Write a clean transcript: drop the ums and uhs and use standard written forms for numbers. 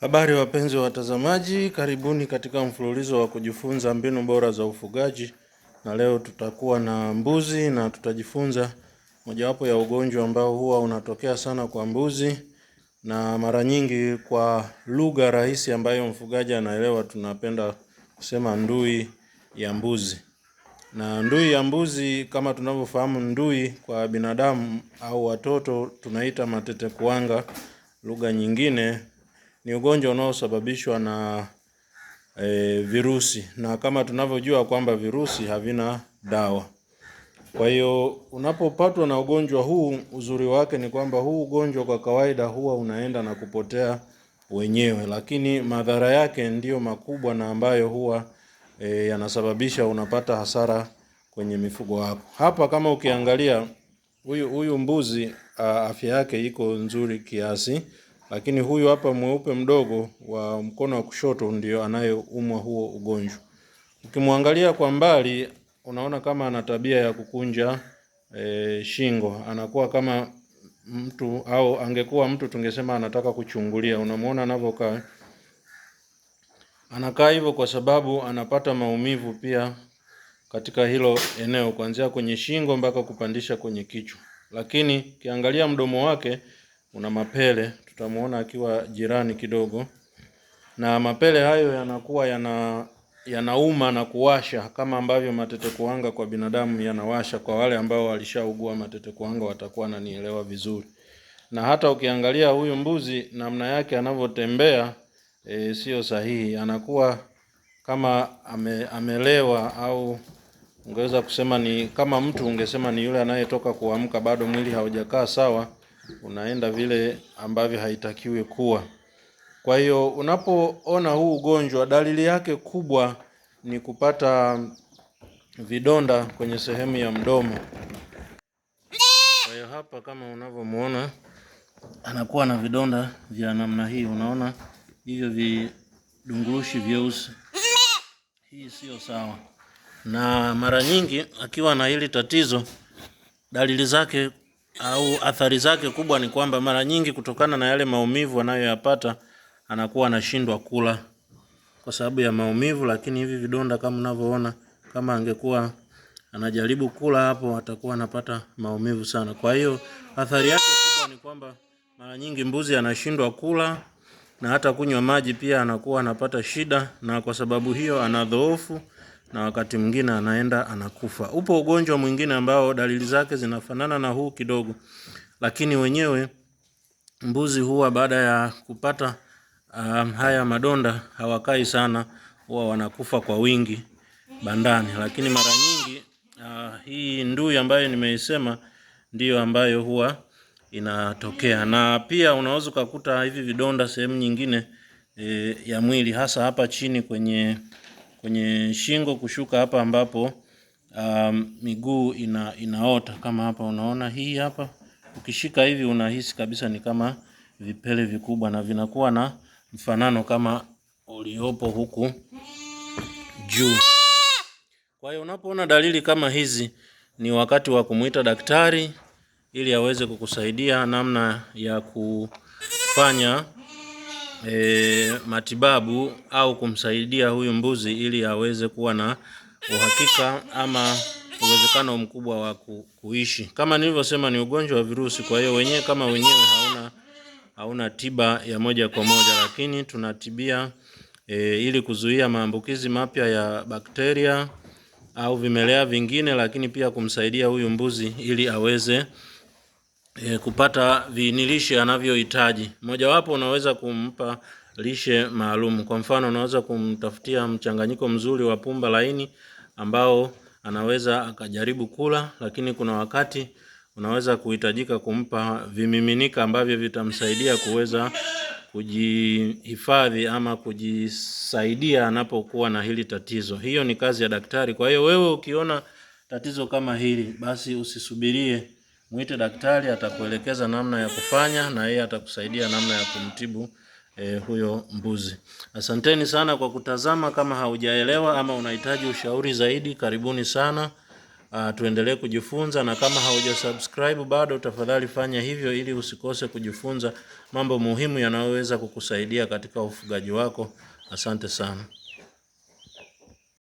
Habari wapenzi wa watazamaji, karibuni katika mfululizo wa kujifunza mbinu bora za ufugaji. Na leo tutakuwa na mbuzi na tutajifunza mojawapo ya ugonjwa ambao huwa unatokea sana kwa mbuzi, na mara nyingi kwa lugha rahisi ambayo mfugaji anaelewa tunapenda kusema ndui ya mbuzi. Na ndui ya mbuzi, kama tunavyofahamu, ndui kwa binadamu au watoto tunaita matetekuwanga lugha nyingine, ni ugonjwa unaosababishwa na virusi, na kama tunavyojua kwamba virusi havina dawa. Kwa hiyo unapopatwa na ugonjwa huu, uzuri wake ni kwamba huu ugonjwa kwa kawaida huwa unaenda na kupotea wenyewe, lakini madhara yake ndiyo makubwa na ambayo huwa yanasababisha unapata hasara kwenye mifugo wako. Hapa kama ukiangalia huyu mbuzi afya yake iko nzuri kiasi, lakini huyu hapa mweupe mdogo wa mkono wa kushoto ndio anayeumwa huo ugonjwa. Ukimwangalia kwa mbali unaona kama ana tabia ya kukunja shingo. Anakuwa kama mtu, au angekuwa mtu tungesema anataka kuchungulia. Unamuona anavyokaa. Anakaa hivyo kwa sababu anapata maumivu pia katika hilo eneo, kuanzia kwenye shingo mpaka kupandisha kwenye kichwa. Lakini kiangalia mdomo wake una mapele, tutamuona akiwa jirani kidogo. Na mapele hayo yanakuwa yanauma na kuwasha kama ambavyo matetekuwanga kwa binadamu yanawasha. Kwa wale ambao walishaugua matetekuwanga watakuwa wananielewa vizuri. Na hata ukiangalia huyu mbuzi namna yake anavyotembea sio sahihi. Anakuwa kama amelewa, au ungeweza kusema ni kama mtu ungesema ni yule anayetoka kuamka, bado mwili haujakaa sawa, unaenda vile ambavyo haitakiwi kuwa. Kwa hiyo unapoona huu ugonjwa, dalili yake kubwa ni kupata vidonda kwenye sehemu ya mdomo. Kwa hiyo hapa kama unavyomuona anakuwa na vidonda vya namna hii, unaona hivyo vidungurushi vyeusi. Hii sio sawa. Na mara nyingi akiwa na hili tatizo, dalili zake au athari zake kubwa ni kwamba mara nyingi kutokana na yale maumivu anayoyapata anakuwa anashindwa kula kwa sababu ya maumivu. Lakini hivi vidonda kama unavyoona, kama angekuwa anajaribu kula hapo atakuwa anapata maumivu sana. Kwa hiyo athari yake kubwa ni kwamba mara nyingi mbuzi anashindwa kula, na hata kunywa maji pia anakuwa anapata shida, na kwa sababu hiyo anadhoofu na wakati mwingine anaenda anakufa. Upo ugonjwa mwingine ambao dalili zake zinafanana na huu kidogo, lakini wenyewe mbuzi huwa baada ya kupata haya madonda hawakai sana, huwa wanakufa kwa wingi bandani. Lakini mara nyingi hii ndui ambayo nimeisema ndiyo ambayo huwa inatokea. Na pia unaweza kukuta hivi vidonda sehemu nyingine ya mwili, hasa hapa chini kwenye shingo kushuka hapa ambapo miguu inaota. Kama hapa unaona hii hapa, ukishika hivi unahisi kabisa ni kama vipele vikubwa na vinakuwa na mfanano kama uliopo huku juu. Kwa hiyo unapoona dalili kama hizi, ni wakati wa kumuita daktari ili aweze kukusaidia namna ya kufanya matibabu au kumsaidia huyu mbuzi ili aweze kuwa na uhakika ama uwezekano mkubwa wa kuishi. Kama nilivyosema, ni ugonjwa wa virusi, kwa hiyo wenyewe kama wenyewe hauna tiba ya moja kwa moja, lakini tunatibia ili kuzuia maambukizi mapya ya bakteria au vimelea vingine, lakini pia kumsaidia huyu mbuzi ili aweze kupata viinilishe anavyohitaji. Mojawapo unaweza kumpa lishe maalum. Kwa mfano unaweza kumtafutia mchanganyiko mzuri wa pumba laini ambao anaweza akajaribu kula, lakini kuna wakati unaweza kuhitajika kumpa vimiminika ambavyo vitamsaidia kuweza kujihifadhi ama kujisaidia anapokuwa na hili tatizo. Hiyo ni kazi ya daktari. Kwa hiyo wewe ukiona tatizo kama hili, basi usisubirie, muite daktari, atakuelekeza namna ya kufanya na yeye atakusaidia namna ya kumtibu huyo mbuzi. Asanteni sana kwa kutazama. Kama haujaelewa ama unahitaji ushauri zaidi, karibuni sana. tuendelee kujifunza, na kama haujasubscribe bado, tafadhali fanya hivyo ili usikose kujifunza mambo muhimu yanayoweza kukusaidia katika ufugaji wako. Asante sana.